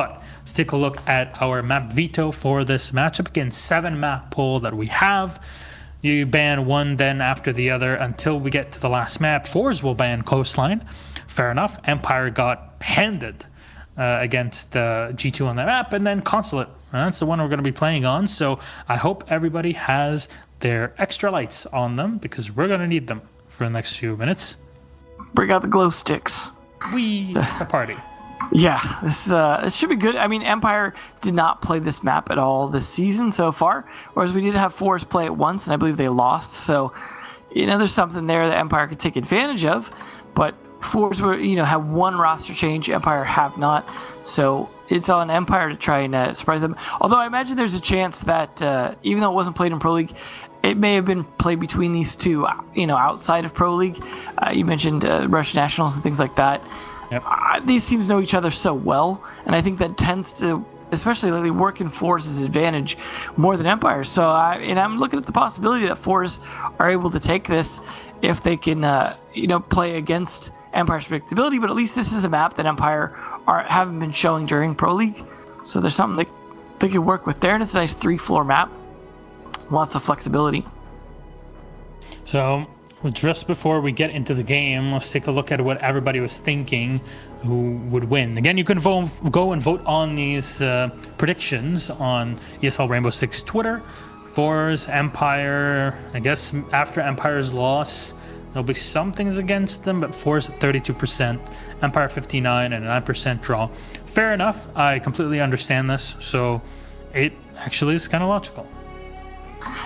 But let's take a look at our map veto for this matchup. Again, 7 map pool that we have. You ban one then after the other until we get to the last map. forZe will ban Coastline. Fair enough. Empire got handed against G2 on that map. And then Consulate. That's the one we're going to be playing on. So I hope everybody has their extra lights on them because we're going to need them for the next few minutes. Bring out the glow sticks. It's a party. Yeah, this should be good. I mean, Empire did not play this map at all this season so far, whereas we did have forZe play it once, and I believe they lost. So, there's something there that Empire could take advantage of. But forZe were, have one roster change. Empire have not. So it's on Empire to try and surprise them. Although I imagine there's a chance that even though it wasn't played in Pro League, it may have been played between these two, outside of Pro League. You mentioned Russian Nationals and things like that. Yep. These teams know each other so well, and I think that tends to, especially lately, work in forZe's advantage more than Empire. So, I'm looking at the possibility that forZe are able to take this if they can, play against Empire's predictability. But at least this is a map that Empire haven't been showing during Pro League. So there's something they can work with there, and it's a nice 3-floor map. Lots of flexibility. So just before we get into the game, let's take a look at what everybody was thinking who would win. Again, you can go and vote on these predictions on ESL Rainbow Six Twitter. forZe, Empire, I guess after Empire's loss, there'll be some things against them, but forZe at 32%, Empire 59%, and a 9% draw. Fair enough. I completely understand this, so it actually is kind of logical.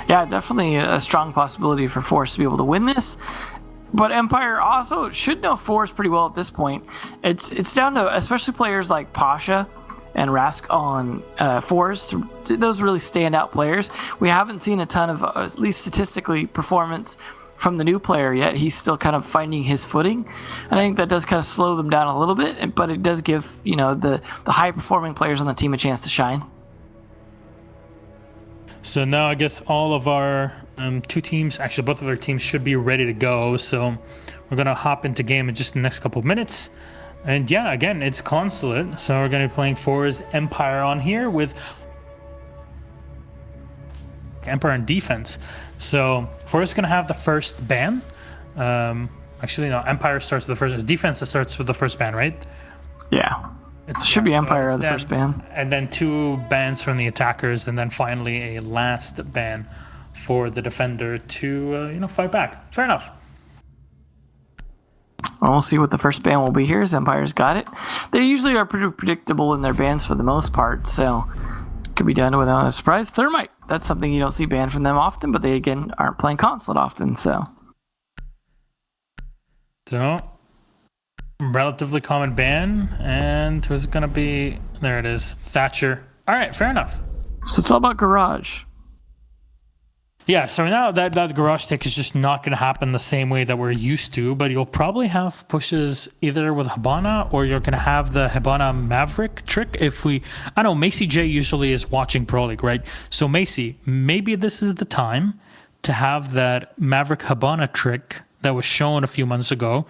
Yeah, definitely a strong possibility for forZe to be able to win this. But Empire also should know forZe pretty well at this point. It's down to especially players like Pasha and Rask on forZe. Those really standout players. We haven't seen a ton of, at least statistically, performance from the new player yet. He's still kind of finding his footing. And I think that does kind of slow them down a little bit, but it does give, the high-performing players on the team a chance to shine. So now I guess all of our two teams, actually both of our teams should be ready to go. So we're going to hop into game in just the next couple of minutes. And yeah, again, it's Consulate. So we're going to be playing forZe Empire on here with Empire on defense. So forZe is going to have the first ban. Actually, no, Empire starts with the first. It's defense that starts with the first ban, right? Yeah. It should be Empire the first ban. And then 2 bans from the attackers, and then finally a last ban for the defender to, fight back. Fair enough. Well, we'll see what the first ban will be here, as Empire's got it. They usually are pretty predictable in their bans for the most part, so it could be done without a surprise. Thermite, that's something you don't see banned from them often, but they, again, aren't playing Consulate often, so. So, relatively common ban, and who's it going to be? There it is, Thatcher. All right, fair enough. So it's all about Garage. Yeah, so now that Garage stick is just not going to happen the same way that we're used to, but you'll probably have pushes either with Hibana or you're going to have the Hibana Maverick trick. I know Macy J usually is watching Pro League, right? So Macy, maybe this is the time to have that Maverick Hibana trick that was shown a few months ago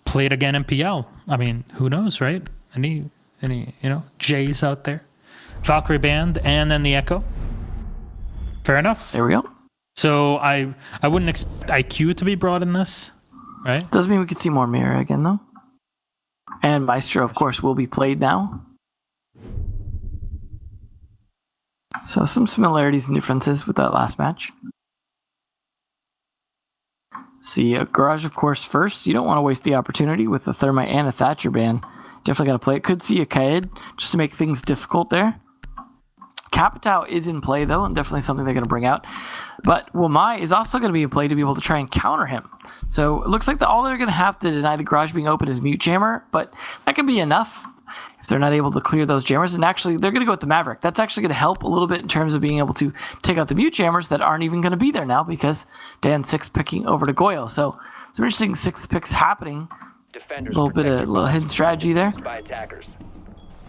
played again in PL. I mean, who knows, right? Any J's out there? Valkyrie Band and then the Echo. Fair enough. There we go. So I wouldn't expect IQ to be brought in this, right? Doesn't mean we could see more Mirror again, though. And Maestro, of course, will be played now. So some similarities and differences with that last match. See, Garage, of course, first. You don't want to waste the opportunity with the Thermite and a Thatcher ban. Definitely got to play it. Could see a Kaid just to make things difficult there. Capitao is in play, though, and definitely something they're going to bring out. But Wamai is also going to be in play to be able to try and counter him. So it looks like all they're going to have to deny the Garage being open is Mute Jammer, but that can be enough if they're not able to clear those jammers. And actually, they're going to go with the Maverick. That's actually going to help a little bit in terms of being able to take out the Mute Jammers that aren't even going to be there now because Dan 6 picking over to Goyo. So some interesting 6 picks happening. A little bit of hidden strategy there.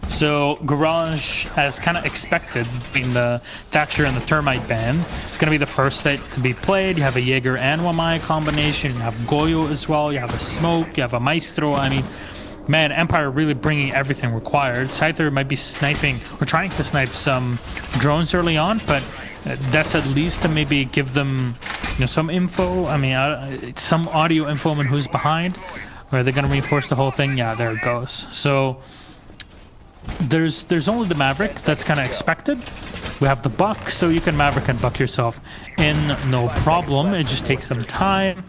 So Garage, as kind of expected, being the Thatcher and the Termite ban, it's going to be the first set to be played. You have a Jaeger and Wamai combination. You have Goyo as well. You have a Smoke. You have a Maestro. I mean, man, Empire really bringing everything required. Scyther might be sniping or trying to snipe some drones early on, but that's at least to maybe give them, you know, some info. I mean, some audio info on who's behind. Or are they going to reinforce the whole thing? Yeah, there it goes. So there's only the Maverick. That's kind of expected. We have the Buck, so you can Maverick and Buck yourself in no problem. It just takes some time.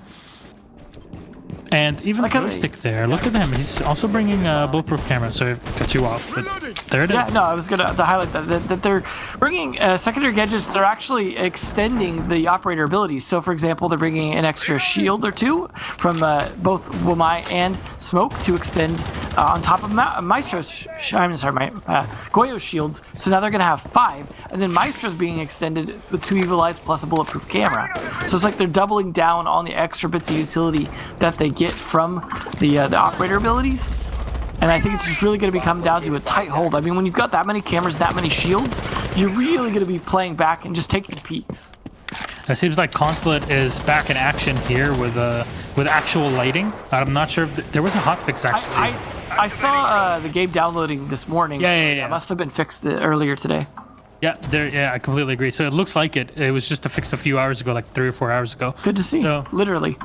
And even the joystick there, look at him. He's also bringing a bulletproof camera, so I cut you off, but there it is. Yeah, no, I was going to highlight that they're bringing secondary gadgets. They're actually extending the operator abilities. So, for example, they're bringing an extra shield or two from both Wamai and Smoke to extend on top of Maestro's, Goyo's shields. So now they're going to have 5, and then Maestro's being extended with 2 Evil Eyes plus a bulletproof camera. So it's like they're doubling down on the extra bits of utility that they get from the operator abilities. And I think it's just really going to come down to a tight hold. I mean, when you've got that many cameras, that many shields, you're really going to be playing back and just taking peeks. It seems like Consulate is back in action here with actual lighting. I'm not sure if there was a hotfix actually. I saw the game downloading this morning. Yeah. It must have been fixed earlier today. Yeah, I completely agree. So it looks like it was just a fix a few hours ago, like 3 or 4 hours ago. Good to see. So, literally.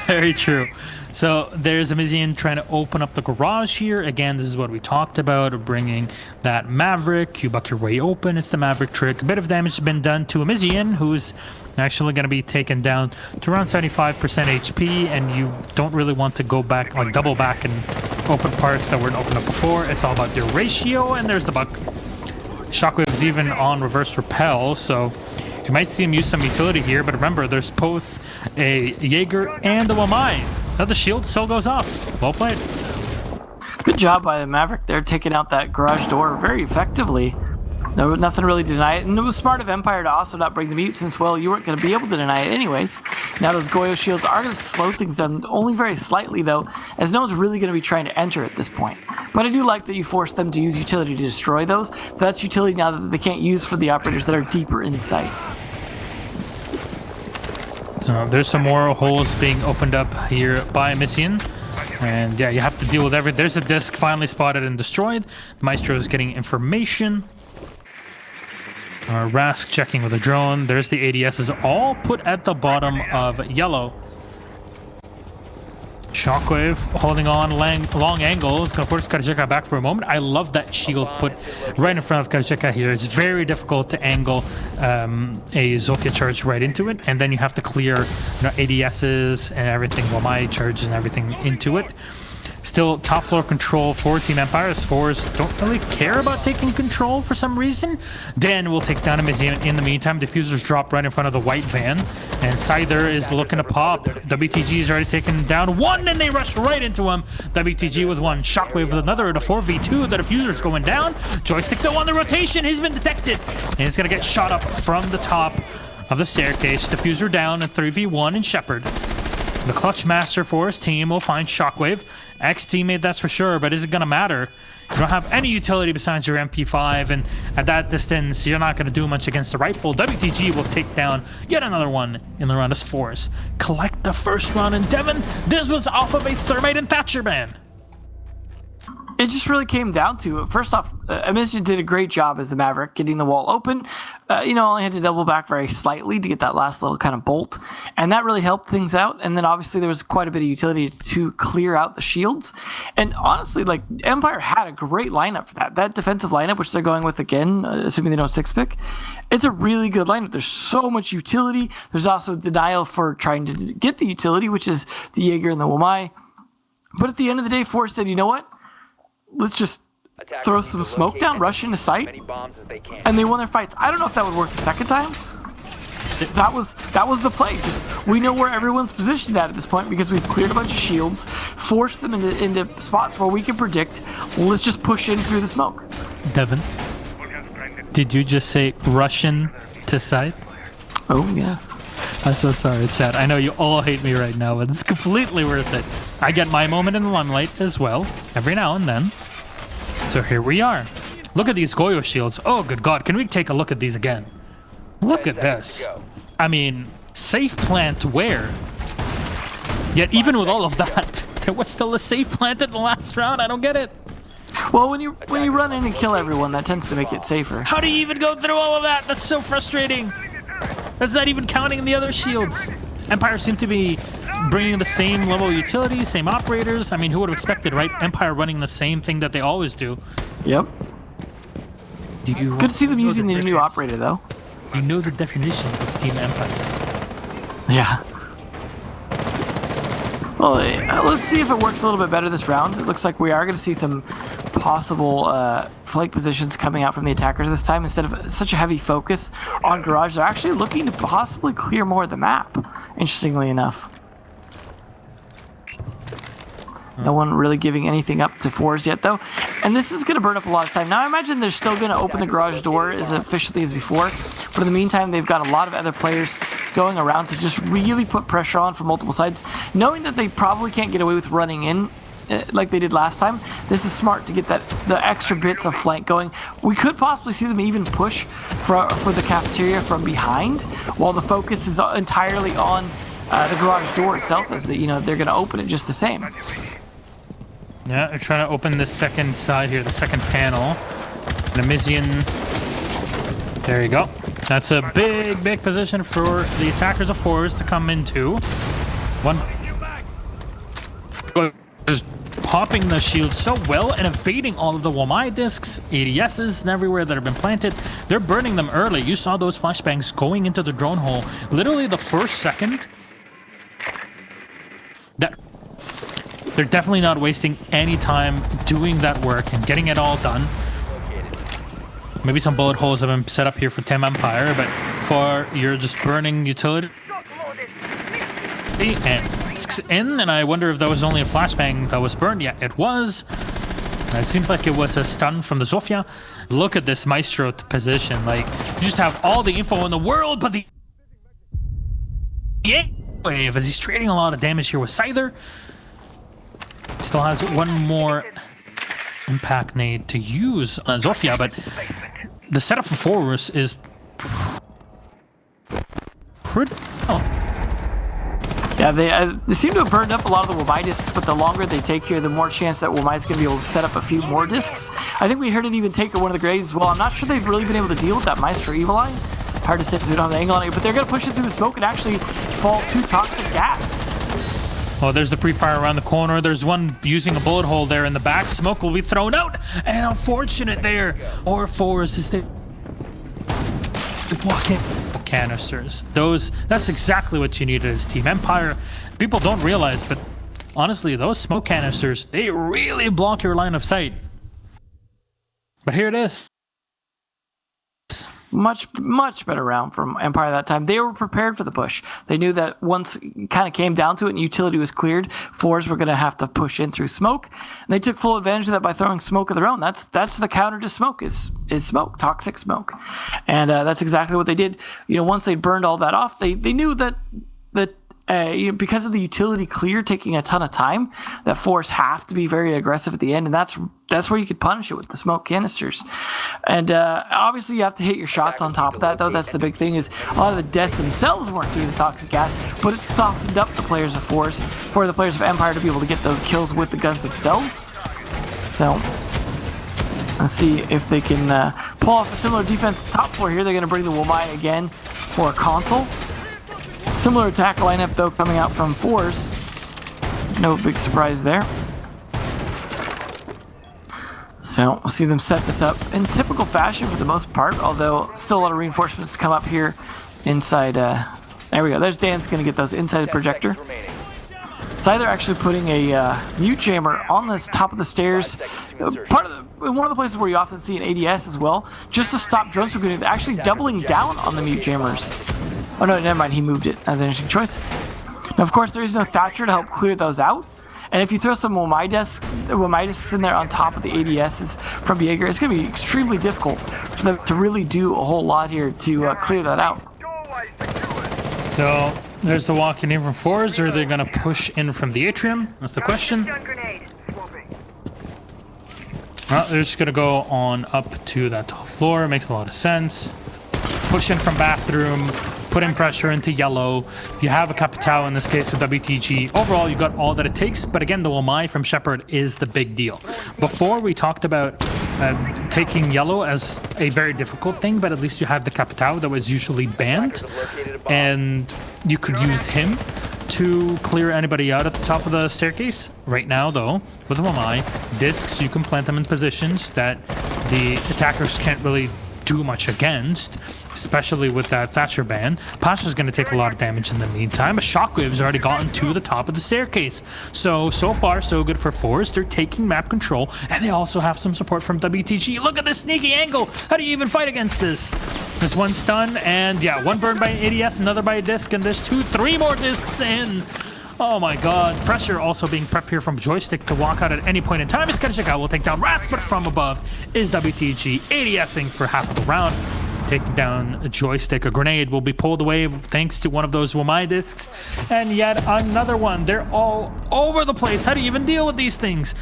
Very true. So there's Amizian trying to open up the garage here. Again, this is what we talked about, bringing that Maverick. You buck your way open. It's the Maverick trick. A bit of damage has been done to Amizian, who's actually going to be taken down to around 75% HP, and you don't really want to go back, like double back and open parts that weren't opened up before. It's all about your ratio, and there's the buck. Shockwave is even on reverse repel, so you might see him use some utility here, but remember, there's both a Jaeger and a Wamai. Now the shield still goes off. Well played. Good job by the Maverick there, taking out that garage door very effectively. No, nothing really to deny it. And it was smart of Empire to also not bring the mute, since, well, you weren't going to be able to deny it anyways. Now those Goyo shields are going to slow things down, only very slightly, though, as no one's really going to be trying to enter at this point. But I do like that you force them to use utility to destroy those. That's utility now that they can't use for the operators that are deeper in sight. So there's some more holes being opened up here by Amizian. And yeah, you have to deal with everything. There's a disc finally spotted and destroyed. The Maestro is getting information. Rask checking with a drone. There's the ADSs all put at the bottom of yellow. Shockwave holding on long angle. It's going to force Karacheka back for a moment. I love that shield put right in front of Karacheka here. It's very difficult to angle a Zofia charge right into it. And then you have to clear, ADSs and everything, Wamai charge and everything into it. Still top floor control for Team Empire, as fours don't really care about taking control for some reason. Dan will take down Amizian in the meantime. Diffusers drop right in front of the white van. And Scyther is looking to pop. WTG's already taken down one, and they rush right into him. WTG with one. Shockwave with another. The 4v2. The diffuser's going down. Joystick though on the rotation. He's been detected. And he's going to get shot up from the top of the staircase. Diffuser down and 3v1 and Shepard. The clutch master for his team will find Shockwave. Ex-teammate, that's for sure, but is it going to matter? You don't have any utility besides your MP5, and at that distance, you're not going to do much against the rifle. WTG will take down yet another one in the round as fours. Collect the first round, and Devin, this was off of a Thermite and Thatcher ban. It just really came down to it. First off, Amizian did a great job as the Maverick, getting the wall open. Only had to double back very slightly to get that last little kind of bolt. And that really helped things out. And then obviously there was quite a bit of utility to clear out the shields. And honestly, Empire had a great lineup for that. That defensive lineup, which they're going with again, assuming they don't 6-pick, it's a really good lineup. There's so much utility. There's also denial for trying to get the utility, which is the Jaeger and the Wamai. But at the end of the day, forZe said, you know what? Let's just throw some smoke down, rush into sight, and they won their fights. I don't know if that would work the second time. That was the play. Just, we know where everyone's positioned at this point because we've cleared a bunch of shields, forced them into spots where we can predict. Let's just push in through the smoke. Devin, did you just say Russian to sight? Oh, yes. I'm so sorry, chat. I know you all hate me right now, but it's completely worth it. I get my moment in the limelight as well, every now and then. So here we are. Look at these Goyo shields. Oh, good God. Can we take a look at these again? Look at this. I mean, safe plant where? Yet even with all of that, There was still a safe planted in the last round. I don't get it. Well, when you run in and kill everyone, that tends to make it safer. How do you even go through all of that? That's so frustrating. That's not even counting the other shields. Empire seem to be bringing the same level of utility, same operators. I mean, who would have expected, right? Empire running the same thing that they always do. Yep. Good to see them using the new operator, though. You know the definition of Team Empire. Yeah. Well, let's see if it works a little bit better this round. It looks like we are going to see some possible flank positions coming out from the attackers this time. Instead of such a heavy focus on Garage, they're actually looking to possibly clear more of the map, interestingly enough. No one really giving anything up to forZe yet, though. And this is going to burn up a lot of time. Now, I imagine they're still going to open the garage door as efficiently as before. But in the meantime, they've got a lot of other players going around to just really put pressure on from multiple sides. Knowing that they probably can't get away with running in like they did last time, this is smart to get the extra bits of flank going. We could possibly see them even push for the cafeteria from behind, while the focus is entirely on the garage door itself, as they're going to open it just the same. Yeah, they're trying to open the second side here, the second panel. Namizian. There you go. That's a big position for the attackers of forZe to come into. One. Just popping the shield so well and evading all of the Wamai discs, ADSs, and everywhere that have been planted. They're burning them early. You saw those flashbangs going into the drone hole. Literally the first second. They're definitely not wasting any time doing that work and getting it all done. Maybe some bullet holes have been set up here for Team Empire, but for you're just burning utility and I wonder if that was only a flashbang that was burned. Yeah, it was. It seems like it was a stun from the Zofia. Look at this Maestro position. Like, you just have all the info in the world, but the wave as he's trading a lot of damage here with Scyther. Still has one more impact nade to use on Zofia, but the setup for forZe is pretty... Yeah, they seem to have burned up a lot of the Wamai discs, but the longer they take here, the more chance that Wamai is going to be able to set up a few more discs. I think we heard it even take one of the grades as well. I'm not sure they've really been able to deal with that Maestro Evil Eye. Hard to say because we don't have the angle on it, but they're going to push it through the smoke and actually fall to toxic gas. Oh, there's the pre-fire around the corner. There's one using a bullet hole there in the back. Smoke will be thrown out. And unfortunate there. Or forZe is there. Walking canisters. That's exactly what you need as Team Empire. People don't realize, but honestly, those smoke canisters, they really block your line of sight. But here it is. Much better round from Empire that time. They were prepared for the push. They knew that once it kind of came down to it and utility was cleared, forZe were going to have to push in through smoke. And they took full advantage of that by throwing smoke of their own. That's the counter to smoke is smoke, toxic smoke. And that's exactly what they did. Once they burned all that off, they knew that because of the utility clear taking a ton of time, that forZe have to be very aggressive at the end, and that's where you could punish it with the smoke canisters. And obviously you have to hit your shots on top of that, though. That's the big thing, is a lot of the deaths themselves weren't due to the toxic gas, but it softened up the players of forZe for the players of Empire to be able to get those kills with the guns themselves. So let's see if they can pull off a similar defense top four here. They're going to bring the Wamai again for a Consul. Similar attack lineup, though, coming out from forZe. No big surprise there. So we'll see them set this up in typical fashion for the most part, although still a lot of reinforcements come up here inside. There we go. There's Dan's going to get those inside the projector. Scyther actually putting a mute jammer on the top of the stairs. One of the places where you often see an ADS as well, just to stop drones from getting, actually doubling down on the mute jammers. Oh no, never mind, he moved it. That's an interesting choice. Now, of course, there is no Thatcher to help clear those out. And if you throw some Wamai discs in there on top of the ADSs from Jaeger, it's going to be extremely difficult for them to really do a whole lot here to clear that out. So, there's the walking in from forZe, or are they going to push in from the atrium? That's the question. Well, they're just going to go on up to that top floor. It makes a lot of sense. Push in from bathroom, putting pressure into yellow. You have a Capitao in this case with WTG. Overall, you got all that it takes. But again, the Wamai from Shepard is the big deal. Before, we talked about taking yellow as a very difficult thing, but at least you had the Capitao that was usually banned. And you could use him to clear anybody out at the top of the staircase. Right now, though, with Wamai, discs, you can plant them in positions that the attackers can't really do much against, especially with that Thatcher ban. Pasha's going to take a lot of damage in the meantime. A Shockwave's already gotten to the top of the staircase. So far, so good for forZe. They're taking map control, and they also have some support from WTG. Look at this sneaky angle. How do you even fight against this? There's one stun, and yeah, one burned by an ADS, another by a disc, and there's 3 more discs in. Oh my god. Pressure also being prepped here from Joystick to walk out at any point in time. Iskadishika will take down Ras, but from above is WTG ADSing for half of the round. Taking down a Joystick. A grenade will be pulled away thanks to one of those Wamai discs. And yet another one. They're all over the place. How do you even deal with these things?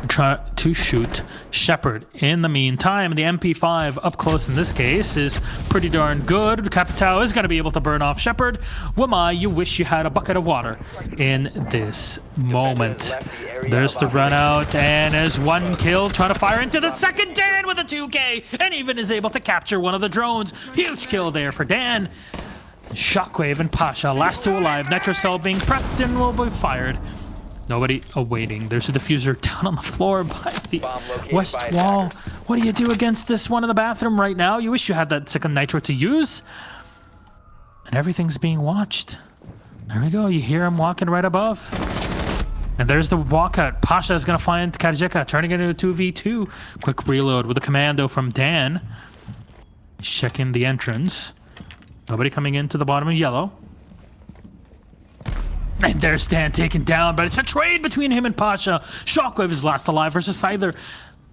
Try to shoot Shepard. In the meantime, the MP5 up close in this case is pretty darn good. Capitao is going to be able to burn off Shepard. Wamai, you wish you had a bucket of water in this moment. There's the run out, and there's one kill trying to fire into the second. Dan with a 2K, and even is able to capture one of the drones. Huge kill there for Dan. Shockwave and Pasha, last 2 alive. Nitrocell being prepped and will be fired. Nobody awaiting. There's a diffuser down on the floor by the west wall. What do you do against this one in the bathroom right now? You wish you had that second nitro to use. And everything's being watched. There we go. You hear him walking right above. And there's the walkout. Pasha is going to find Kadjika, turning it into a 2v2. Quick reload with a commando from Dan. Checking the entrance. Nobody coming into the bottom of yellow. And there's Dan taken down, but it's a trade between him and Pasha. Shockwave is last alive versus Scyther.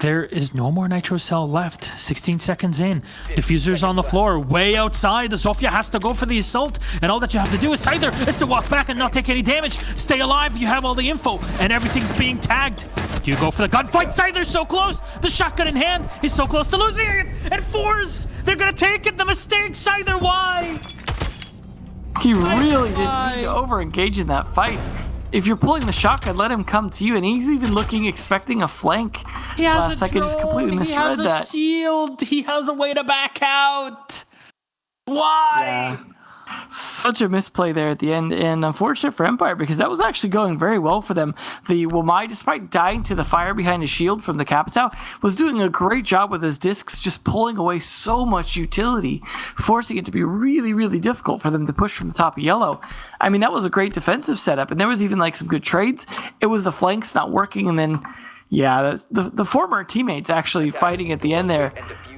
There is no more Nitro Cell left. 16 seconds in. Diffuser's on the floor, way outside. The Zofia has to go for the assault, and all that you have to do is Scyther is to walk back and not take any damage. Stay alive, you have all the info, and everything's being tagged. You go for the gunfight. Scyther's so close. The shotgun in hand. He's so close to losing it. And forZe, they're gonna take it. The mistake, Scyther, why? He really didn't need to over-engage in that fight. If you're pulling the shotgun, let him come to you, and he's even looking, expecting a flank. He has last a second, drone. just completely misread He has that. a shield. He has a way to back out. Why? Yeah. Such a misplay there at the end, and unfortunate for Empire because that was actually going very well for them. The Wamai, despite dying to the fire behind his shield from the Capitao, was doing a great job with his discs, just pulling away so much utility, forcing it to be really, really difficult for them to push from the top of yellow. I mean, that was a great defensive setup, and there was even like some good trades. It was the flanks not working, and then, yeah, the former teammates actually fighting at the end there.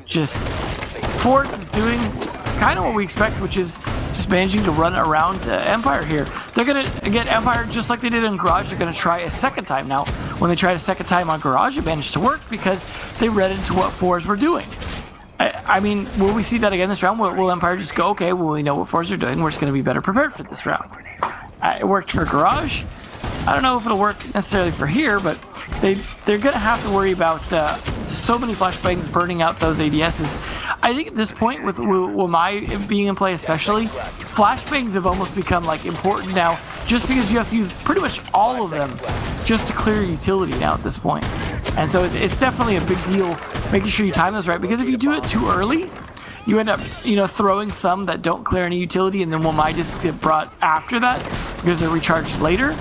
Just forZe is doing kind of what we expect, which is just managing to run around Empire here. They're going to get Empire just like they did in Garage. They're going to try a second time now. When they tried a second time on Garage, it managed to work because they read into what forZe were doing. I mean, will we see that again this round? Will Empire just go, okay, well, we know what forZe are doing. We're just going to be better prepared for this round. It worked for Garage. I don't know if it'll work necessarily for here, but they're going to have to worry about so many flashbangs burning out those ADSs. I think at this point, with Wamai being in play especially, flashbangs have almost become like important now, just because you have to use pretty much all of them just to clear utility now at this point. And so it's definitely a big deal making sure you time those right, because if you do it too early, you end up, throwing some that don't clear any utility, and then Wamai discs get brought after that because they're recharged later.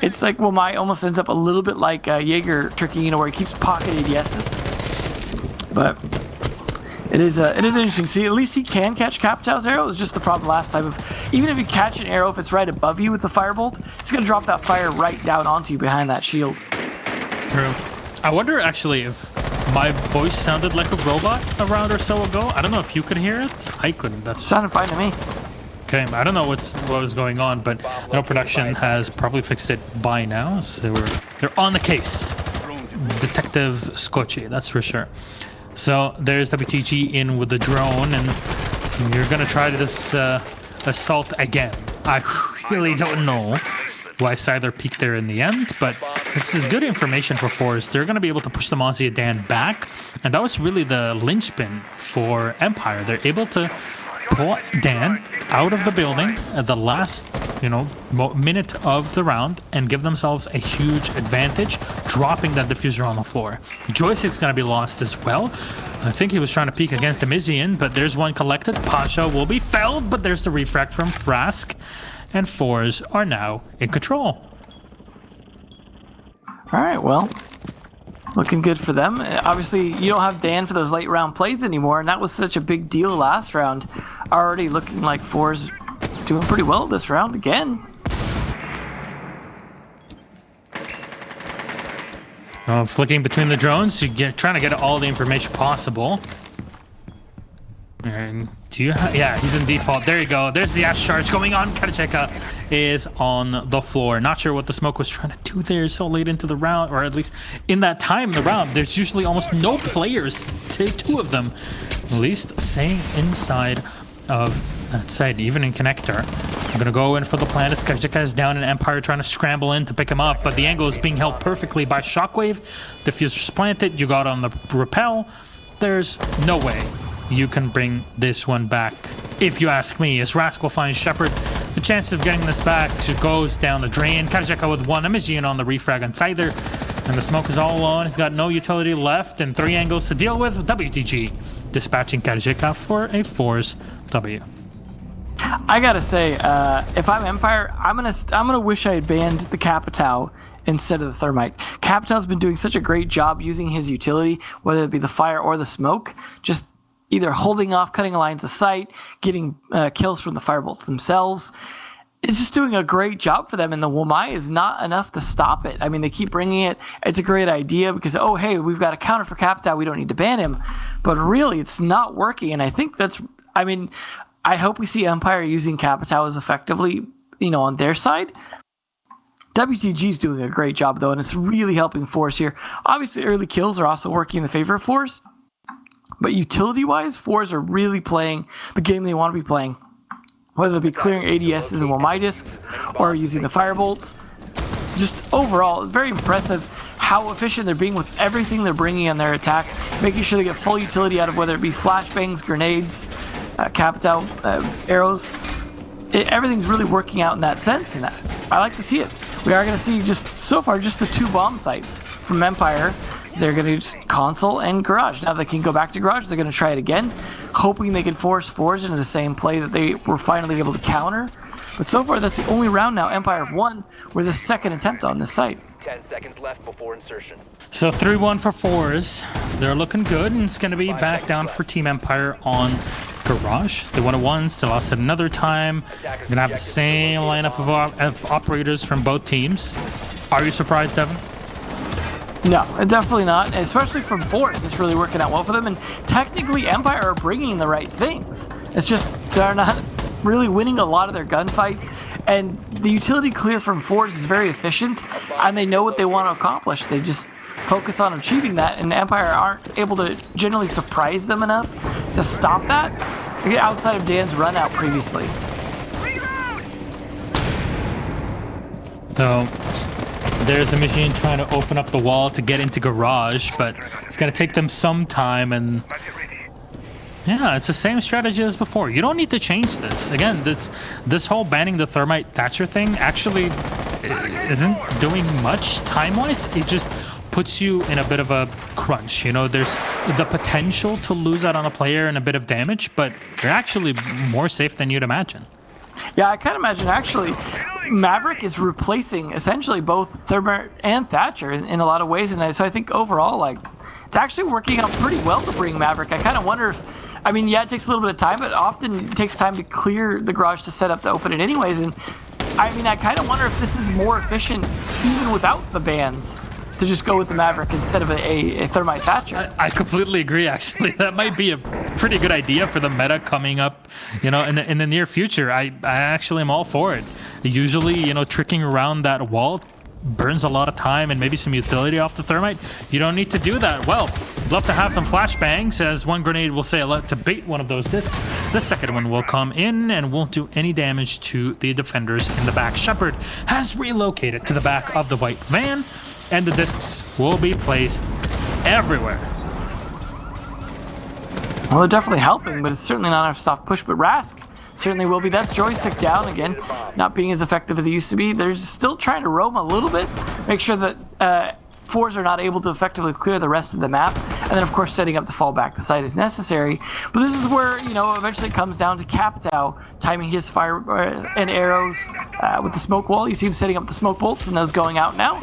It's like Wamai almost ends up a little bit like Jaeger tricky, where he keeps pocket ADSs. But it is interesting. See, at least he can catch Capitao's arrow. It was just the problem last time of even if you catch an arrow, if it's right above you with the firebolt, it's gonna drop that fire right down onto you behind that shield. True. I wonder actually if my voice sounded like a robot a round or so ago. I don't know if you could hear it. I couldn't. That's Sounded fine to me. okay. I don't know what was going on, but I know production has probably fixed it by now. So they're on the case. Detective Scotchy, that's for sure. So there's WTG in with the drone, and you're gonna try this assault again. I really don't know why Scyther peaked there in the end, but this is good information for forZe. They're gonna be able to push the Mozzie Dan back, and that was really the linchpin for Empire. They're able to pull Dan out of the building at the last, minute of the round and give themselves a huge advantage, dropping that diffuser on the floor. Joystick's going to be lost as well. I think he was trying to peek against Emizian, but there's one collected. Pasha will be felled, but there's the refract from Frask, and forZe are now in control. All right, well, looking good for them. Obviously, you don't have Dan for those late round plays anymore, and that was such a big deal last round. Already looking like forZe doing pretty well this round again. Flicking between the drones, trying to get all the information possible. And yeah, he's in default. There you go. There's the Ash charge going on. Karacheka is on the floor. Not sure what the smoke was trying to do there so late into the round, or at least in that time in the round. There's usually almost no players, two of them, at least staying inside of that side, even in connector. I'm gonna go in for the plan. Karacheka is down in Empire, trying to scramble in to pick him up, but the angle is being held perfectly by Shockwave. Diffuser's planted. You got on the rappel. There's no way you can bring this one back, if you ask me, as Rask will find Shepard. The chance of getting this back goes down the drain. Karacheka with one. Emizian on the refrag on Scyther, and the smoke is all alone. He's got no utility left and 3 angles to deal with. WTG dispatching Karacheka for a forZe W. I gotta say, if I'm Empire, I'm gonna wish I had banned the Capitao instead of the Thermite. Capitao's been doing such a great job using his utility, whether it be the fire or the smoke, just either holding off, cutting lines of sight, getting kills from the firebolts themselves. It's just doing a great job for them, and the Wamai is not enough to stop it. I mean, they keep bringing it. It's a great idea because, oh, hey, we've got a counter for Capitao. We don't need to ban him. But really, it's not working, and I think I hope we see Empire using Capitao as effectively, on their side. WTG's doing a great job, though, and it's really helping forZe here. Obviously, early kills are also working in the favor of forZe. But utility-wise, forZe are really playing the game they want to be playing. Whether it be clearing ADSs and Wamai discs or using the firebolts. Just overall, it's very impressive how efficient they're being with everything they're bringing on their attack. Making sure they get full utility out of whether it be flashbangs, grenades, Capitao, arrows. Everything's really working out in that sense, and I like to see it. We are going to see so far just the 2 bomb sites from Empire. They're going to use Console and Garage. Now they can go back to Garage. They're going to try it again, hoping they can force forZe into the same play that they were finally able to counter. But so far, that's the only round now Empire have won with the second attempt on this site. 10 seconds left before insertion. So 3-1 for forZe. They're looking good, and it's going to be back down for Team Empire on Garage. They won it once, they lost it another time. They're going to have the same lineup of operators from both teams. Are you surprised, Devin? No, definitely not. Especially from forZe, it's really working out well for them. And technically, Empire are bringing the right things. It's just they're not really winning a lot of their gunfights. And the utility clear from forZe is very efficient, and they know what they want to accomplish. They just focus on achieving that, and Empire aren't able to generally surprise them enough to stop that outside of Dan's run out previously. So there's a machine trying to open up the wall to get into Garage, but it's going to take them some time, and yeah, it's the same strategy as before. You don't need to change this. Again, this whole banning the Thermite Thatcher thing actually isn't doing much time-wise. It just puts you in a bit of a crunch. There's the potential to lose out on a player and a bit of damage, but you're actually more safe than you'd imagine. Yeah, I can't imagine actually. Maverick is replacing essentially both Thermite and Thatcher in a lot of ways, and so I think overall, it's actually working out pretty well to bring Maverick. I kind of wonder if, it takes a little bit of time, but often it takes time to clear the Garage to set up to open it anyways, and I kind of wonder if this is more efficient even without the bans, to just go with the Maverick instead of a Thermite Thatcher. I completely agree, actually. That might be a pretty good idea for the meta coming up, in the near future. I actually am all for it. Usually, tricking around that wall burns a lot of time and maybe some utility off the Thermite. You don't need to do that. Well, love to have some flashbangs, as one grenade will say to bait one of those discs. The second one will come in and won't do any damage to the defenders in the back. Shepard has relocated to the back of the white van, and the discs will be placed everywhere. Well, they're definitely helping, but it's certainly not enough soft push. But Rask certainly will be. That's joystick down again, not being as effective as it used to be. They're still trying to roam a little bit, make sure that forZe are not able to effectively clear the rest of the map, and then of course setting up to fall back the site is necessary. But this is where, you know, eventually it comes down to Capitao timing his fire and arrows with the smoke wall. You see him setting up the smoke bolts and those going out now.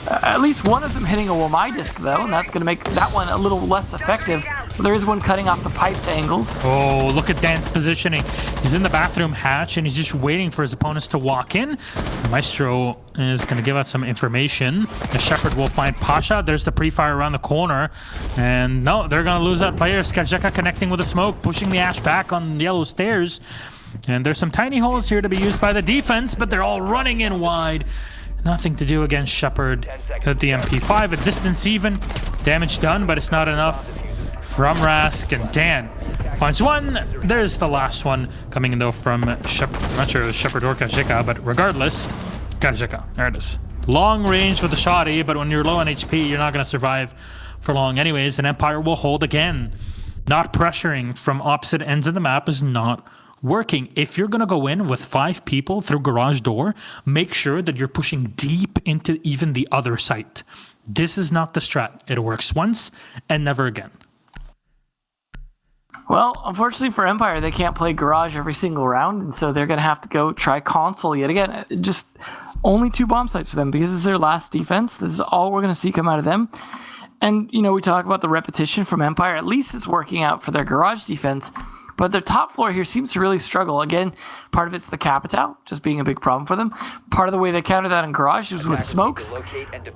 At least one of them hitting a Womai disc though, and that's going to make that one a little less effective. But there is one cutting off the pipes angles. Oh, look at Dan's positioning. He's in the bathroom hatch and he's just waiting for his opponents to walk in. Maestro is going to give out some information. The Shepherd will find Pasha. There's the pre-fire around the corner. And no, they're going to lose that player. Skajeka connecting with the smoke, pushing the Ash back on the yellow stairs. And there's some tiny holes here to be used by the defense, but they're all running in wide. Nothing to do against Shepherd. Hit the MP5 at distance even. Damage done, but it's not enough from Rask. And Dan finds one. There's the last one coming in though from Shepherd. I'm not sure it was Shepherd or Kajika, but regardless, Kajika. There it is. Long range with the shoddy, but when you're low on HP, you're not going to survive for long anyways. And Empire will hold again. Not pressuring from opposite ends of the map is not working. If you're going to go in with 5 people through garage door, make sure that you're pushing deep into even the other site. This is not the strat. It works once and never again. Well, unfortunately for Empire, they can't play garage every single round, and so they're going to have to go try console yet again. Just only 2 bomb sites for them because it's their last defense. This is all we're going to see come out of them. And, you know, we talk about the repetition from Empire. At least it's working out for their garage defense. But their top floor here seems to really struggle. Again, part of it's the Capitao, just being a big problem for them. Part of the way they counter that in garage is with smokes.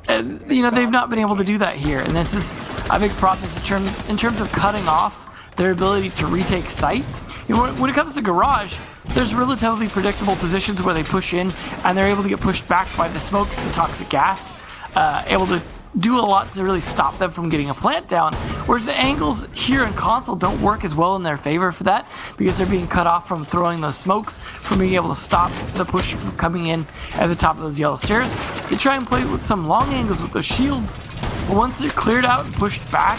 And, you know, they've not been able to do that here. And this is a big problem in terms of cutting off their ability to retake site. You know, when it comes to garage, there's relatively predictable positions where they push in and they're able to get pushed back by the smokes, the toxic gas, able to do a lot to really stop them from getting a plant down, whereas the angles here in console don't work as well in their favor for that because they're being cut off from throwing those smokes, from being able to stop the push from coming in at the top of those yellow stairs. They try and play with some long angles with those shields, but once they're cleared out and pushed back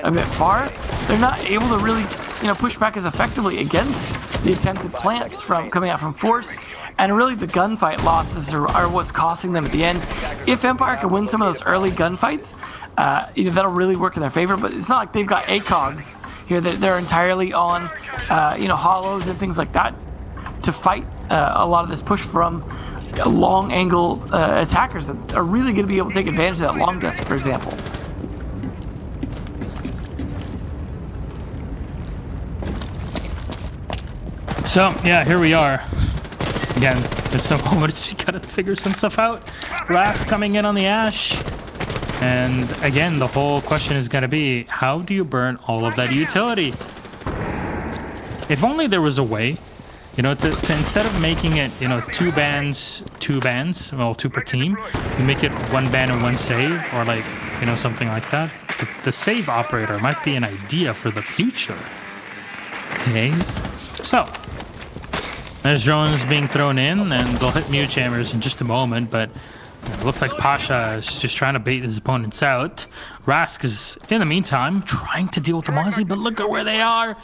a bit far, they're not able to really, you know, push back as effectively against the attempted plants from coming out from forZe. And really the gunfight losses are what's costing them at the end. If Empire can win some of those early gunfights, you know, that'll really work in their favor. But it's not like they've got ACOGs here that they're entirely on, you know, hollows and things like that to fight a lot of this push from long angle attackers that are really going to be able to take advantage of that long desk, for example. So, yeah, here we are. Again, in some moments, you gotta figure some stuff out. Rask coming in on the Ash. And again, the whole question is gonna be, how do you burn all of that utility? If only there was a way, you know, to instead of making it, you know, two bands, well, 2 per team, you make it 1 ban and 1 save, or like, you know, something like that. The save operator might be an idea for the future. Okay, so there's drones being thrown in, and they'll hit mute jammers in just a moment, but it looks like Pasha is just trying to bait his opponents out. Rask is, in the meantime, trying to deal with the Mozzie, but look at where they are.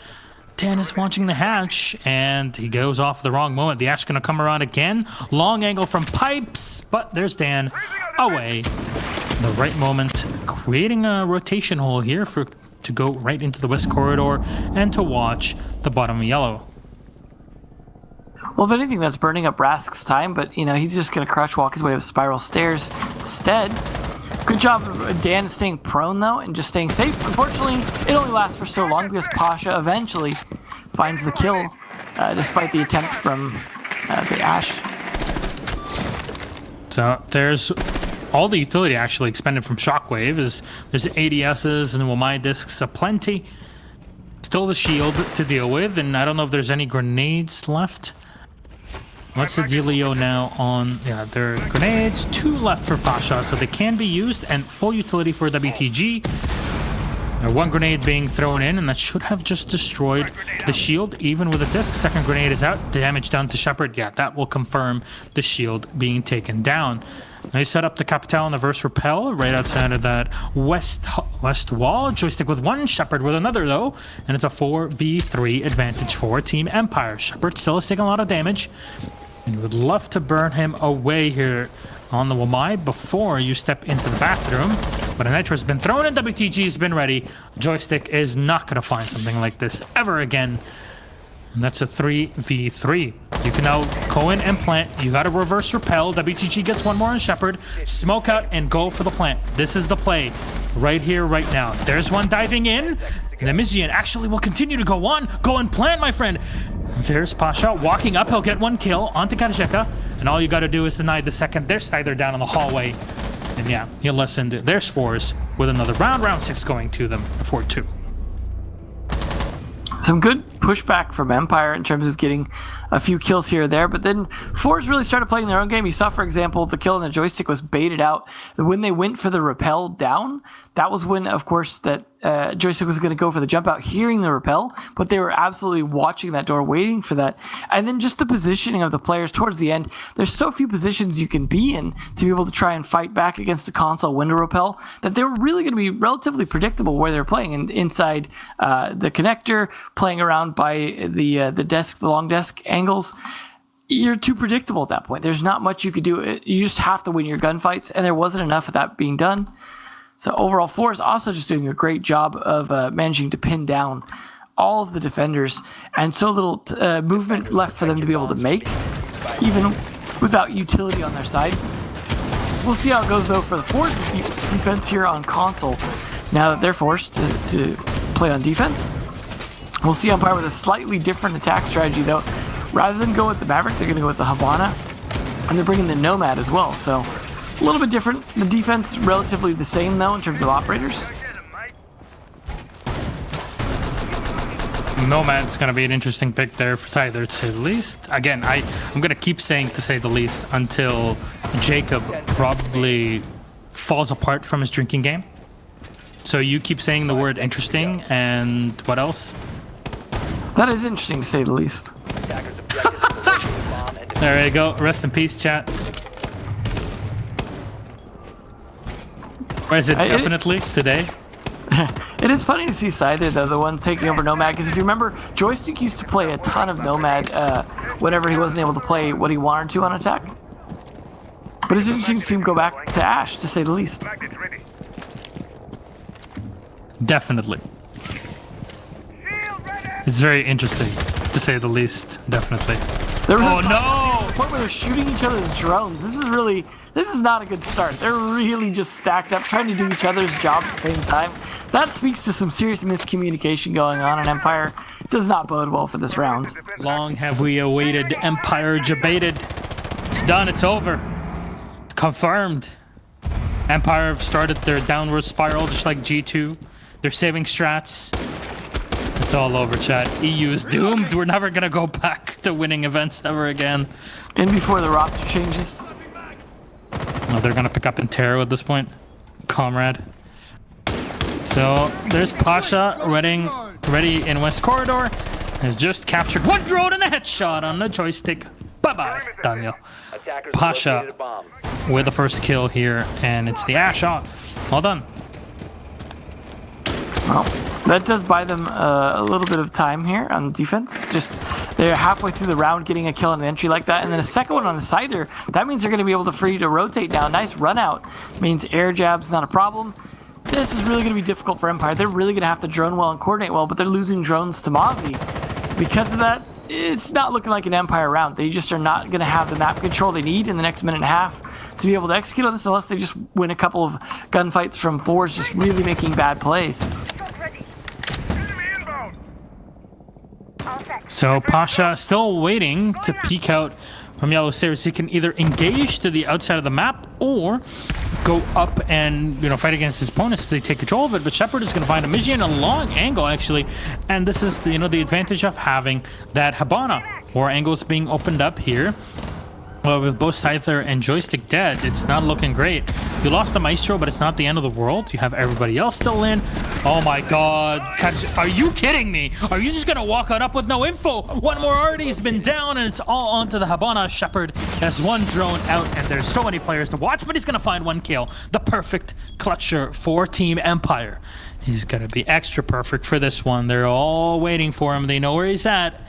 Dan is watching the hatch, and he goes off the wrong moment. The Ash is going to come around again. Long angle from pipes, but there's Dan away. The right moment, creating a rotation hole here to go right into the west corridor and to watch the bottom yellow. Well, if anything, that's burning up Rask's time, but, you know, he's just going to crouch walk his way up spiral stairs instead. Good job of Dan staying prone, though, and just staying safe. Unfortunately, it only lasts for so long because Pasha eventually finds the kill, despite the attempt from the Ash. So there's all the utility actually expended from Shockwave. There's ADSs and Womai discs aplenty. Still the shield to deal with, and I don't know if there's any grenades left. What's the dealio now on... Yeah, there are grenades. 2 left for Pasha, so they can be used, and full utility for WTG. Now, 1 grenade being thrown in, and that should have just destroyed the shield, even with a disc. Second grenade is out. Damage done to Shepherd. Yeah, that will confirm the shield being taken down. They set up the Capital on the verse repel right outside of that west wall. Joystick with one, Shepard with another though, and it's a 4v3 advantage for Team Empire. Shepard still is taking a lot of damage, and you would love to burn him away here on the Wamai before you step into the bathroom. But a Nitro has been thrown and WTG's been ready. Joystick is not going to find something like this ever again. And that's a 3v3. You can now go in and plant. You got to reverse repel. WTG gets one more on Shepard. Smoke out and go for the plant. This is the play right here, right now. There's one diving in. And the Mizian actually will continue to go on. Go and plant, my friend. There's Pasha walking up. He'll get one kill onto Karajeka. And all you got to do is deny the second. There's Scyther down in the hallway. And yeah, he'll listen. There's forZe with another round. Round 6 going to them. 4-2. Some good pushback from Empire in terms of getting a few kills here or there, but then forZe really started playing their own game. You saw, for example, the kill on the Joystick was baited out. When they went for the repel down, that was when, of course, that Joystick was going to go for the jump out, hearing the repel, but they were absolutely watching that door, waiting for that. And then just the positioning of the players towards the end, there's so few positions you can be in to be able to try and fight back against the console window repel that they were really going to be relatively predictable where they're playing. And inside the connector, playing around by the desk, the long desk angles, you're too predictable at that point. There's not much you could do. You just have to win your gunfights, and there wasn't enough of that being done. So overall, forZe also just doing a great job of managing to pin down all of the defenders, and so little movement left for them to be able to make, even without utility on their side. We'll see how it goes, though, for the forZe defense here on console. Now that they're forced to play on defense, we'll see Empire with a slightly different attack strategy, though. Rather than go with the Maverick, they're going to go with the Habana, and they're bringing the Nomad as well, so a little bit different. The defense relatively the same, though, in terms of operators. Nomad's going to be an interesting pick there for Scyther, to say the least. Again, I'm going to keep saying to say the least until Jacob probably falls apart from his drinking game. So you keep saying the word interesting, and what else? That is interesting to say the least. There you go. Rest in peace, chat. Or is it definitely today? It is funny to see Scyther, though, the one taking over Nomad, because if you remember, Joystick used to play a ton of Nomad whenever he wasn't able to play what he wanted to on attack. But it's interesting to see him go back to Ashe, to say the least. Definitely. It's very interesting, to say the least. Definitely. Oh no! The point where they're shooting each other's drones. This is not a good start. They're really just stacked up, trying to do each other's job at the same time. That speaks to some serious miscommunication going on in Empire. It does not bode well for this round. Long have we awaited Empire debated. It's done, it's over. It's confirmed. Empire have started their downward spiral just like G2. They're saving strats. It's all over, chat. EU is doomed. We're never gonna go back to winning events ever again. And before the roster changes. Oh, they're gonna pick up in terror at this point. Comrade. So there's Pasha ready in West Corridor. Has just captured one drone and a headshot on the Joystick. Bye-bye, Daniel. Pasha with the first kill here, and it's the Ashe off. Well done. Well, that does buy them a little bit of time here on defense. Just they're halfway through the round getting a kill on an entry like that, and then a second one on a Scyther. That means they're going to be able to free to rotate now. Nice run out. Means air jab's not a problem. This is really going to be difficult for Empire. They're really going to have to drone well and coordinate well, but they're losing drones to Mozzie. Because of that, it's not looking like an Empire round. They just are not going to have the map control they need in the next minute and a half to be able to execute on this unless they just win a couple of gunfights from forZe, just really making bad plays. So Pasha still waiting to peek out from Yellow Stairs. He can either engage to the outside of the map or go up and, you know, fight against his opponents if they take control of it. But Shepard is going to find a Mizian, a long angle actually, and this is, you know, the advantage of having that Habana. More angles being opened up here. Well, with both Scyther and Joystick dead, it's not looking great. You lost the Maestro, but it's not the end of the world. You have everybody else still in. Oh my god. Are you kidding me? Are you just going to walk on up with no info? One more already's been down, and it's all onto the Hibana. Shepard has one drone out, and there's so many players to watch, but he's going to find one kill. The perfect clutcher for Team Empire. He's going to be extra perfect for this one. They're all waiting for him. They know where he's at.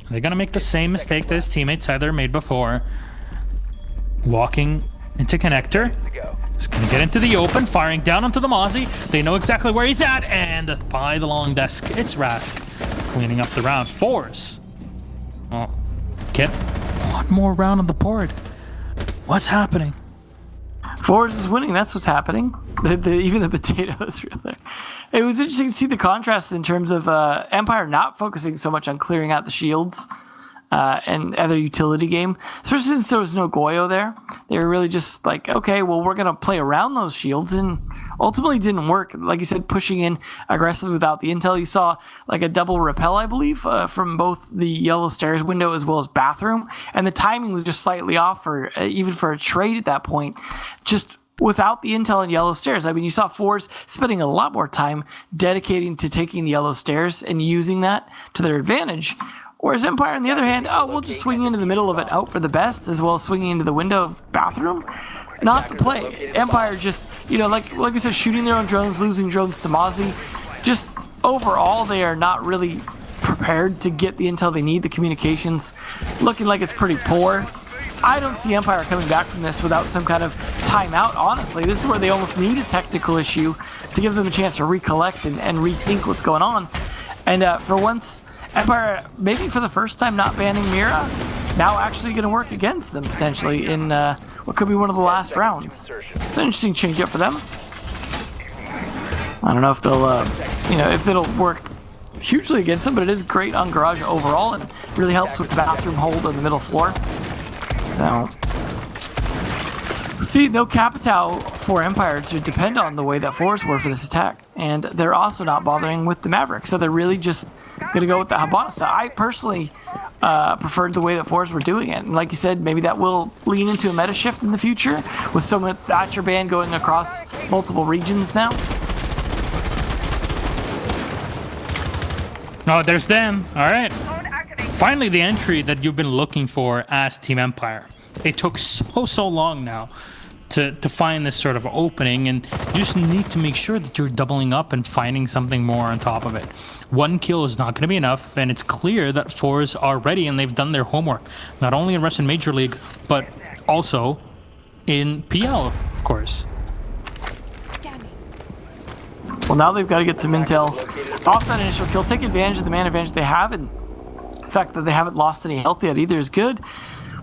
They're going to make the same mistake that his teammates either made before. Walking into connector. He's going to get into the open, firing down onto the Mozzie. They know exactly where he's at, and by the long desk, it's Rask cleaning up the round. forZe. Oh, get one more round on the board. What's happening? forZe is winning. That's what's happening. Even the potatoes are there. It was interesting to see the contrast in terms of Empire not focusing so much on clearing out the shields and other utility game, especially since there was no Goyo there. They were really just like, okay, well, we're going to play around those shields, and ultimately didn't work. Like you said, pushing in aggressively without the intel. You saw like a double rappel, I believe, from both the yellow stairs window as well as bathroom, and the timing was just slightly off for even for a trade at that point. Just without the intel and yellow stairs. I mean, you saw forZe spending a lot more time dedicating to taking the yellow stairs and using that to their advantage. Whereas Empire, on the other hand, we'll just swing into the middle of it, out for the best, as well as swinging into the window of bathroom. Not the play. Empire just, like we said, shooting their own drones, losing drones to Mozzie. Just overall, they are not really prepared to get the intel they need. The communications looking like it's pretty poor. I don't see Empire coming back from this without some kind of timeout, honestly. This is where they almost need a technical issue to give them a chance to recollect and rethink what's going on. And for once, Empire, maybe for the first time, not banning Mira, now actually going to work against them, potentially, in what could be one of the last rounds. It's an interesting change-up for them. I don't know if they'll, if it'll work hugely against them, but it is great on Garage overall, and really helps with the bathroom hold on the middle floor. So, see, no Capitao for Empire to depend on the way that forZe were for this attack. And they're also not bothering with the Maverick. So they're really just going to go with the Hibana style. I personally preferred the way that forZe were doing it. And like you said, maybe that will lean into a meta shift in the future with so much Thatcher ban going across multiple regions now. Oh, there's them. All right. Finally, the entry that you've been looking for as Team Empire. It took so long now to find this sort of opening, and you just need to make sure that you're doubling up and finding something more on top of it. One kill is not going to be enough, and it's clear that forZe are ready and they've done their homework, not only in Russian Major League, but also in PL, of course. Well, now they've got to get some intel off that initial kill, take advantage of the man advantage they have, and the fact that they haven't lost any health yet either is good.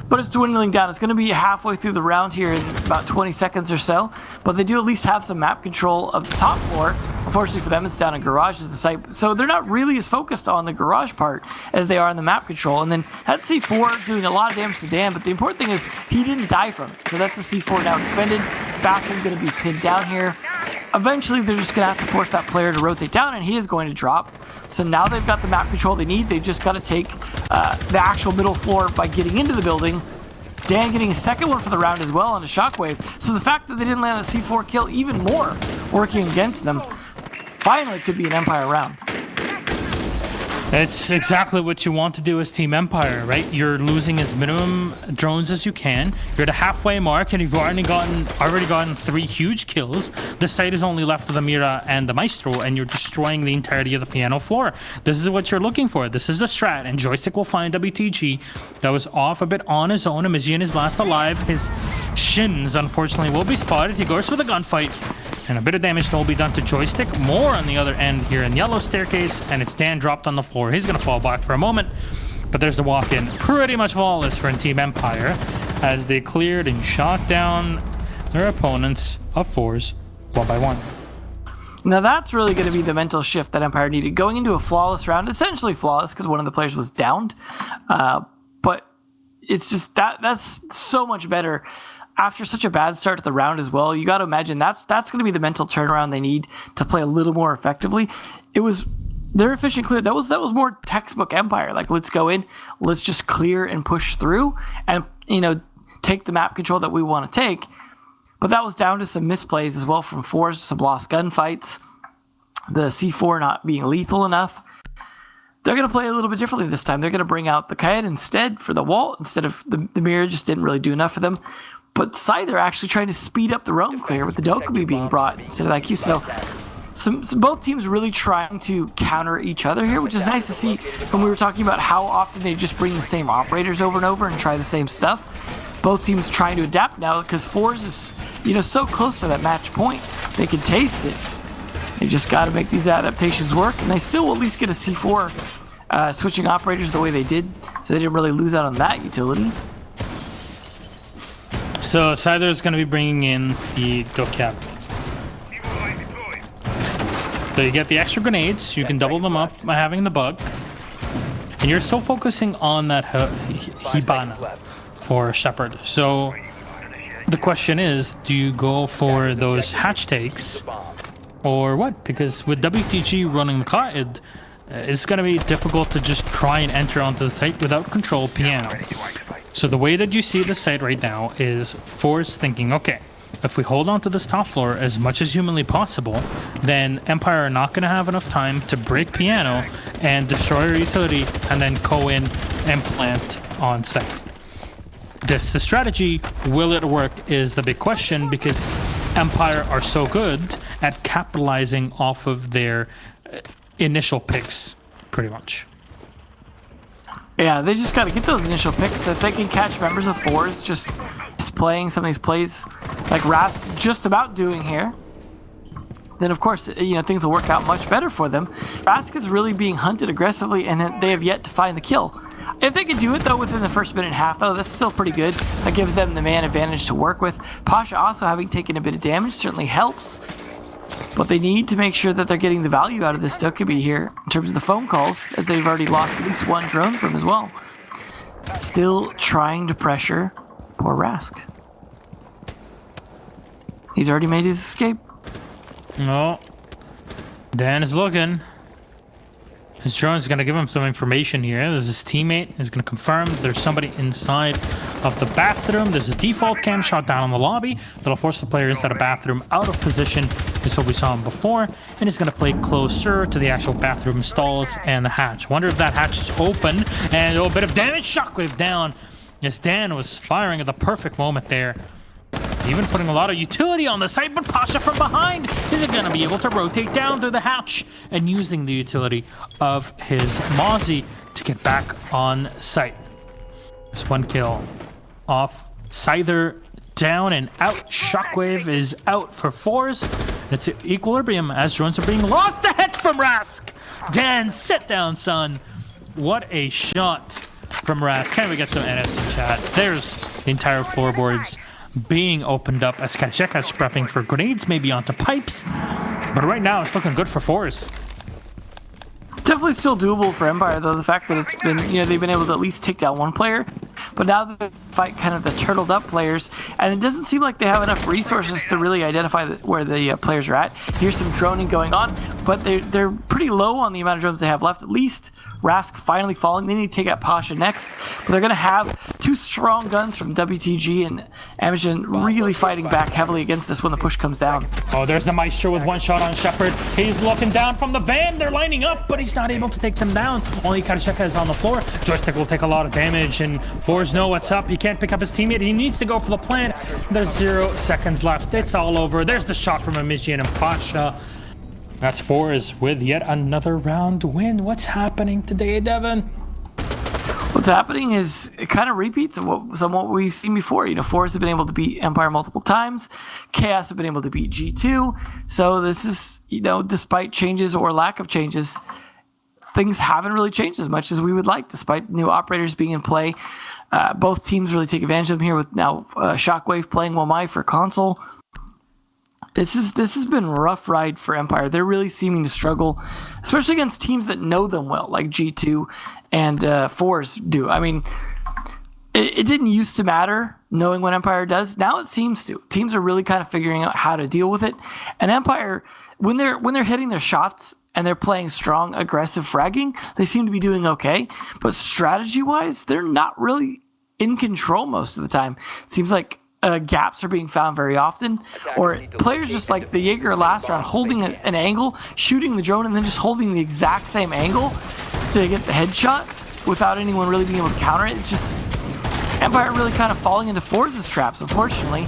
But it's dwindling down. It's going to be halfway through the round here in about 20 seconds or so. But they do at least have some map control of the top floor. Unfortunately for them, it's down in Garage as the site. So they're not really as focused on the Garage part as they are on the map control. And then that's C4 doing a lot of damage to Dan. But the important thing is he didn't die from it. So that's the C4 now expended. Bathroom going to be pinned down here. Eventually, they're just going to have to force that player to rotate down, and he is going to drop. So now they've got the map control they need. They've just got to take the actual middle floor by getting into the building. Dan getting a second one for the round as well on a shockwave. So the fact that they didn't land a C4 kill even more working against them finally could be an Empire round. It's exactly what you want to do as Team Empire, right? You're losing as minimum drones as you can. You're at a halfway mark, and you've already gotten 3 huge kills. The site is only left with the Mira and the Maestro, and you're destroying the entirety of the piano floor. This is what you're looking for. This is the strat, and Joystick will find WTG. That was off a bit on his own. Amizian is last alive. His shins, unfortunately, will be spotted. He goes for the gunfight. And a bit of damage will be done to Joystick. More on the other end here in yellow staircase, and it's Dan dropped on the floor. He's going to fall back for a moment, but there's the walk-in. Pretty much flawless for Team Empire as they cleared and shot down their opponents of forZe one by one. Now that's really going to be the mental shift that Empire needed. Going into a flawless round, essentially flawless because one of the players was downed, but it's just that's so much better. After such a bad start to the round as well, you got to imagine that's going to be the mental turnaround they need to play a little more effectively. It was their efficient clear. That was more textbook Empire. Like, let's go in, let's just clear and push through, and take the map control that we want to take. But that was down to some misplays as well from forZe, some lost gunfights, the C4 not being lethal enough. They're going to play a little bit differently this time. They're going to bring out the Kaid instead for the wall, instead of the mirror just didn't really do enough for them. But SyThe are actually trying to speed up the roam clear with the Dokkaebi being brought instead of the IQ. So both teams really trying to counter each other here, which is nice to see when we were talking about how often they just bring the same operators over and over and try the same stuff. Both teams trying to adapt now because forZe is, so close to that match point. They can taste it. They just got to make these adaptations work, and they still will at least get a C4 switching operators the way they did, so they didn't really lose out on that utility. So SyThe is going to be bringing in the Dokkaebi. So you get the extra grenades, you can double them up by having the bug, and you're still focusing on that Hibana for Shepard. So the question is, do you go for those hatch takes or what? Because with WTG running the Kaid, it's going to be difficult to just try and enter onto the site without control piano. So the way that you see the site right now is forZe thinking, okay, if we hold on to this top floor as much as humanly possible, then Empire are not going to have enough time to break piano and destroy our utility and then go in and plant on site. This the strategy. Will it work is the big question, because Empire are so good at capitalizing off of their initial picks, pretty much. Yeah, they just got to get those initial picks. If they can catch members of forZe just playing some of these plays like Rask just about doing here, then of course, things will work out much better for them. Rask is really being hunted aggressively, and they have yet to find the kill. If they can do it, though, within the first minute and a half, though, that's still pretty good. That gives them the man advantage to work with. Pasha also having taken a bit of damage certainly helps. But they need to make sure that they're getting the value out of this Dokkaebi here in terms of the phone calls, as they've already lost at least one drone from as well. Still trying to pressure poor Rask. He's already made his escape. No. Dan is looking. His drone's going to give him some information here. There's his teammate is going to confirm there's somebody inside of the bathroom. There's a default cam shot down in the lobby that'll force the player inside a bathroom out of position. This is what we saw him before. And he's going to play closer to the actual bathroom stalls and the hatch. Wonder if that hatch is open. And a little bit of damage. Shockwave down. Yes, Dan was firing at the perfect moment there. Even putting a lot of utility on the site, but Pasha from behind isn't going to be able to rotate down through the hatch and using the utility of his Mozzie to get back on site. This one kill off. SyThe down and out. Shockwave is out for forZe. It's equilibrium as drones are being lost. The hit from Rask. Dan, sit down, son. What a shot from Rask. Can we get some NS in chat? There's the entire floorboards being opened up as Kasheka is prepping for grenades, maybe onto pipes. But right now, it's looking good for forZe. Definitely still doable for Empire, though. The fact that it's been, they've been able to at least take down one player. But now they fight kind of the turtled up players, and it doesn't seem like they have enough resources to really identify where the players are at. Here's some droning going on, but they're pretty low on the amount of drones they have left. At least Rask finally falling. They need to take out Pasha next, but they're going to have two strong guns from WTG and Amazon really fighting back heavily against this when the push comes down. Oh, there's the Maestro with one shot on Shepard. He's looking down from the van. They're lining up, but he's not able to take them down. Only Karasheka is on the floor. Joystick will take a lot of damage, and forZe know what's up. He can't pick up his teammate. He needs to go for the plant. There's 0 seconds left. It's all over. There's the shot from Amijian and Pasha. That's forZe with yet another round win. What's happening today, Devin? What's happening is it kind of repeats of what we've seen before. forZe have been able to beat Empire multiple times. Chaos have been able to beat G2. So this is, despite changes or lack of changes, things haven't really changed as much as we would like, despite new operators being in play. Both teams really take advantage of them here with now Shockwave playing Wamai for console. This has been a rough ride for Empire. They're really seeming to struggle, especially against teams that know them well, like G2 and forZe do. I mean, it didn't used to matter knowing what Empire does. Now it seems to. Teams are really kind of figuring out how to deal with it. And Empire, when they're hitting their shots and they're playing strong, aggressive fragging, they seem to be doing okay. But strategy-wise, they're not really in control most of the time. Seems like gaps are being found very often, or players just like the Jaeger last round holding an angle, shooting the drone, and then just holding the exact same angle to get the headshot without anyone really being able to counter it. It's just Empire really kind of falling into forZe's traps, unfortunately.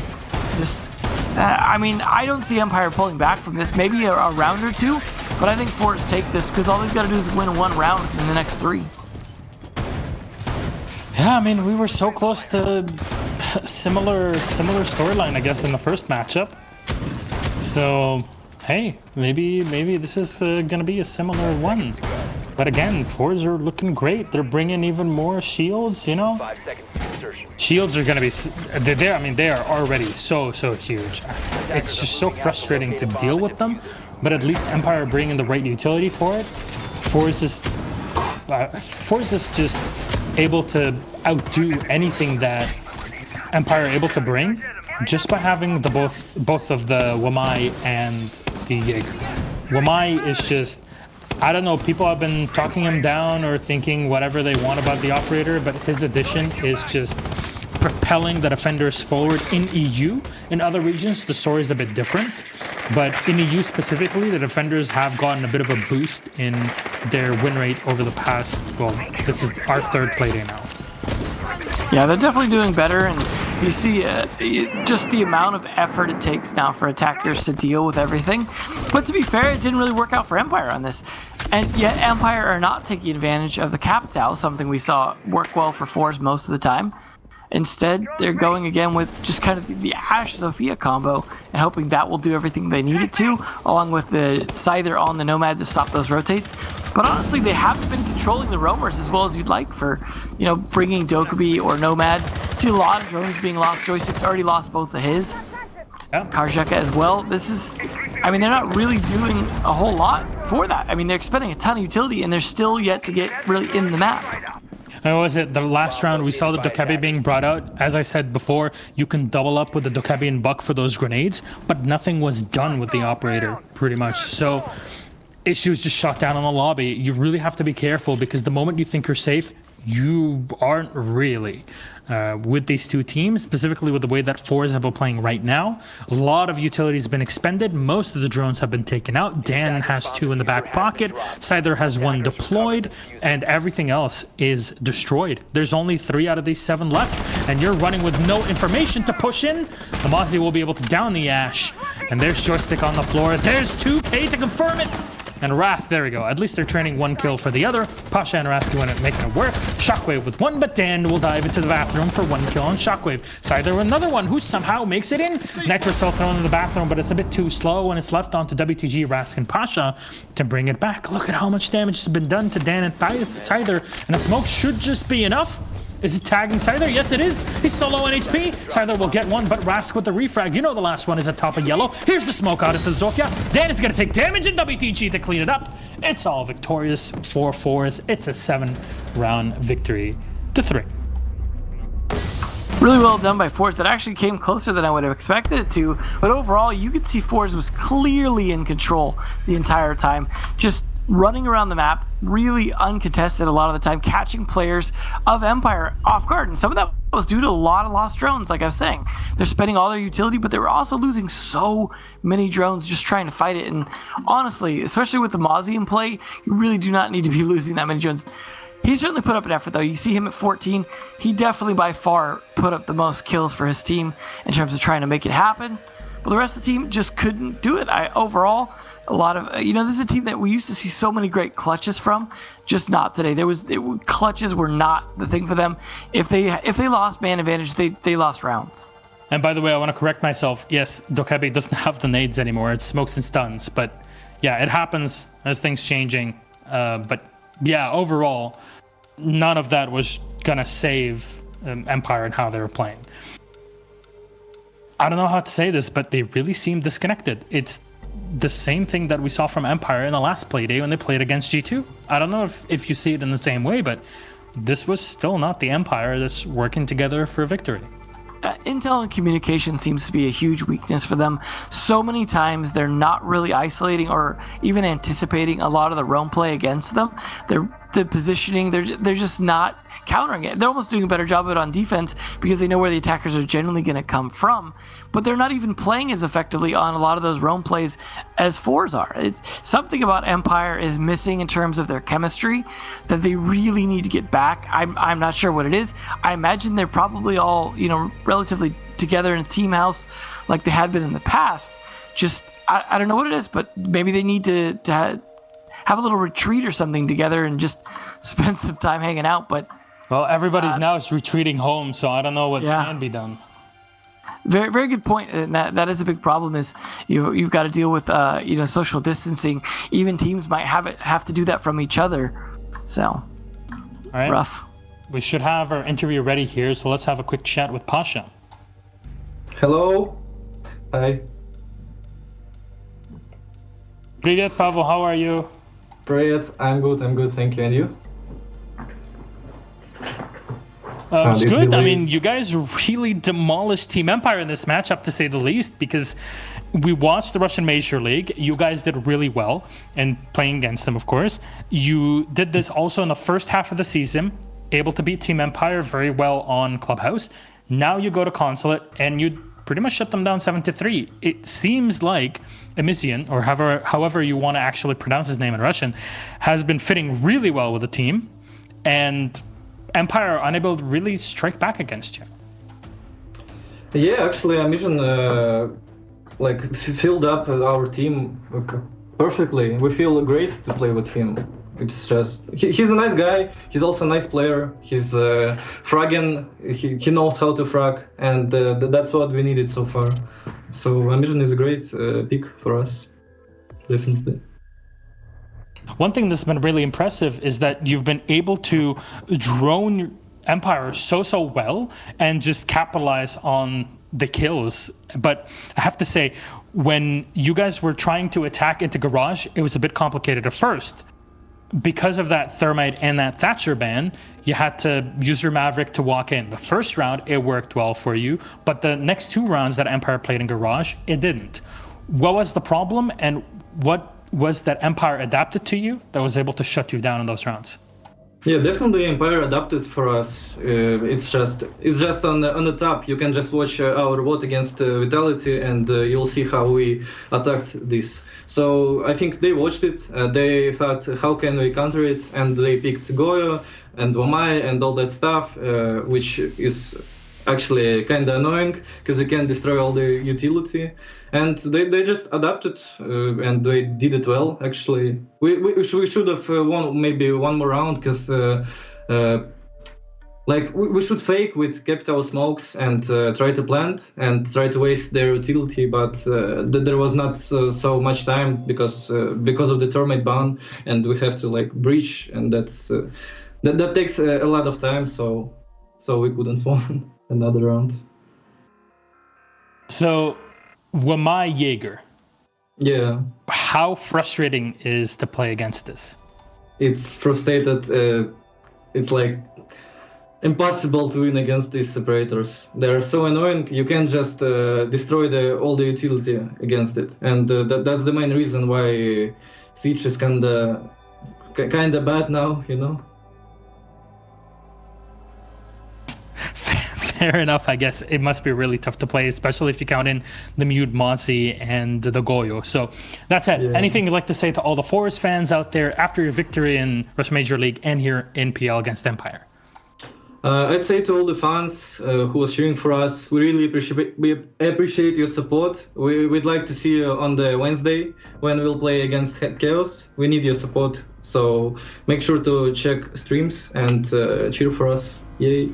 Just, I mean, I don't see Empire pulling back from this. Maybe a round or two, but I think forZe take this because all they've got to do is win one round in the next 3. Yeah, I mean, we were so close to similar storyline, I guess, in the first matchup. So, hey, maybe this is gonna be a similar one. But again, forZe are looking great. They're bringing even more shields, you know. 5 seconds to insertion. Shields are gonna be, I mean, they are already so huge. It's just so frustrating to deal with them. But at least Empire are bringing the right utility for it. forZe is just able to outdo anything that Empire are able to bring just by having the both of the Wamai and the Jaeger. Wamai is just, I don't know, people have been talking him down or thinking whatever they want about the operator, but his addition is just propelling the defenders forward in EU. In other regions, the story is a bit different, but in EU specifically, the defenders have gotten a bit of a boost in their win rate over the past, well, this is our 3rd playday now. Yeah, they're definitely doing better, and you see just the amount of effort it takes now for attackers to deal with everything. But to be fair, it didn't really work out for Empire on this. And yet Empire are not taking advantage of the Capital, something we saw work well for forZe most of the time. Instead, they're going again with just kind of the Ashe-Sophia combo and hoping that will do everything they need it to, along with the Scyther on the Nomad to stop those rotates. But honestly, they haven't been controlling the roamers as well as you'd like for, you know, bringing Dokkaebi or Nomad. See a lot of drones being lost. Joystick's already lost both of his. Yeah. Karjeka as well. This is, I mean, they're not really doing a whole lot for that. I mean, they're expending a ton of utility and they're still yet to get really in the map. And was it the last round we saw the Dokkaebi being brought out? As I said before, you can double up with the Dokkaebi and Buck for those grenades, but nothing was done with the operator, pretty much. So she was just shot down in the lobby. You really have to be careful because the moment you think you're safe, you aren't really. With these two teams, specifically with the way that forZe have been playing right now, a lot of utility has been expended. Most of the drones have been taken out. Dan has 2 in the back pocket. Scyther has 1 deployed, and everything else is destroyed. There's only 3 out of these 7 left, and you're running with no information to push in. Amazi will be able to down the Ashe, and there's Joystick on the floor. There's 2K to confirm it. And Rast, there we go. At least they're training 1 kill for the other. Pasha and Rast doing it, making it work. Shockwave with 1, but Dan will dive into the bathroom for 1 kill on Shockwave. Scyther another one who somehow makes it in. Nitro still thrown in the bathroom, but it's a bit too slow, and it's left onto WTG, Rast, and Pasha to bring it back. Look at how much damage has been done to Dan and Scyther, and a smoke should just be enough. Is it tagging Scyther? Yes, it is. He's so low on HP. Scyther will get 1, but Rask with the refrag. You know the last one is at top of yellow. Here's the smoke out into Zofia. Dan is going to take damage, and WTG to clean it up. It's all victorious for forZe. It's a 7-round victory to 3. Really well done by forZe. That actually came closer than I would have expected it to. But overall, you could see forZe was clearly in control the entire time. Just running around the map, really uncontested a lot of the time, catching players of Empire off guard. And some of that was due to a lot of lost drones, like I was saying. They're spending all their utility, but they were also losing so many drones just trying to fight it. And honestly, especially with the Mozzie in play, you really do not need to be losing that many drones. He certainly put up an effort, though. You see him at 14. He definitely by far put up the most kills for his team in terms of trying to make it happen. But the rest of the team just couldn't do it. Overall, a lot of, this is a team that we used to see so many great clutches from, just not today. Clutches were not the thing for them. If they lost man advantage, they lost rounds. And by the way, I want to correct myself. Yes, Dokkaebi doesn't have the nades anymore. It's smokes and stuns. But yeah, it happens as things changing. But yeah, overall, none of that was going to save Empire and how they were playing. I don't know how to say this, but they really seem disconnected. It's the same thing that we saw from Empire in the last playday when they played against G2. I don't know if you see it in the same way, but this was still not the Empire that's working together for victory. Intel and communication seems to be a huge weakness for them. So many times they're not really isolating or even anticipating a lot of the roam play against them. the positioning. They're just not countering it. They're almost doing a better job of it on defense because they know where the attackers are generally going to come from. But they're not even playing as effectively on a lot of those roam plays as forZe are. It's something about Empire is missing in terms of their chemistry that they really need to get back. I'm not sure what it is. I imagine they're probably all, relatively together in a team house like they had been in the past. Just I don't know what it is, but maybe they need to have a little retreat or something together and just spend some time hanging out. But everybody's now is retreating home, so I don't know what can be done. Very, very good point. And that is a big problem. Is you've got to deal with social distancing. Even teams might have to do that from each other. So, all right. Rough. We should have our interview ready here, so let's have a quick chat with Pasha. Hello. Hi. Привет, Pavel. How are you? Привет. I'm good. Thank you. And you? It's good. I mean, you guys really demolished Team Empire in this matchup, to say the least, because we watched the Russian Major League. You guys did really well, and playing against them, of course. You did this also in the first half of the season, able to beat Team Empire very well on Clubhouse. Now you go to Consulate, and you pretty much shut them down 7-3. It seems like Emissian, or however you want to actually pronounce his name in Russian, has been fitting really well with the team, and Empire are unable to really strike back against you. Yeah, actually, Mission filled up our team perfectly. We feel great to play with him. It's just he's a nice guy. He's also a nice player. He's fragging. He knows how to frag, and that's what we needed so far. So Mission is a great pick for us, definitely. One thing that's been really impressive is that you've been able to drone Empire so well and just capitalize on the kills. But I have to say, when you guys were trying to attack into Garage, it was a bit complicated at first. Because of that Thermite and that Thatcher ban, you had to use your Maverick to walk in. The first round, it worked well for you, but the next two rounds that Empire played in Garage, it didn't. What was the problem, and what was that Empire adapted to you that was able to shut you down in those rounds? Yeah, definitely Empire adapted for us. It's just on the top. You can just watch our vote against Vitality, and you'll see how we attacked this. So I think they watched it. They thought, how can we counter it? And they picked Goyo and Wamai and all that stuff, which is actually kind of annoying because you can destroy all the utility. And they just adapted, and they did it well, actually. We should have won maybe one more round, because we should fake with capital smokes and try to plant and try to waste their utility, but there was not so much time because of the Termite ban, and we have to breach, and that takes a lot of time, so we couldn't win another round. So, Wamai Jaeger. Yeah. How frustrating is to play against this? It's frustrated. It's impossible to win against these separators. They're so annoying. You can just destroy all the utility against it, and that's the main reason why Siege is kinda bad now. Fair enough, I guess. It must be really tough to play, especially if you count in the Mute Mozi and the Goyo. So that's it. Yeah. Anything you'd like to say to all the forZe fans out there after your victory in Russian Major League and here in PL against Empire? I'd say to all the fans who are cheering for us, we really appreciate your support. We'd like to see you on the Wednesday when we'll play against Chaos. We need your support, so make sure to check streams and cheer for us. Yay!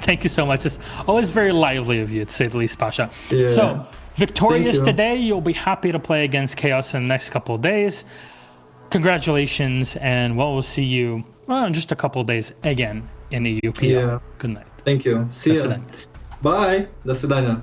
Thank you so much. It's always very lively of you, to say the least, Pasha. Yeah. So, victorious today. You'll be happy to play against Chaos in the next couple of days. Congratulations, and we'll see you in just a couple of days again in the UPL. Yeah. Good night. Thank you. See you. Bye. До свидания.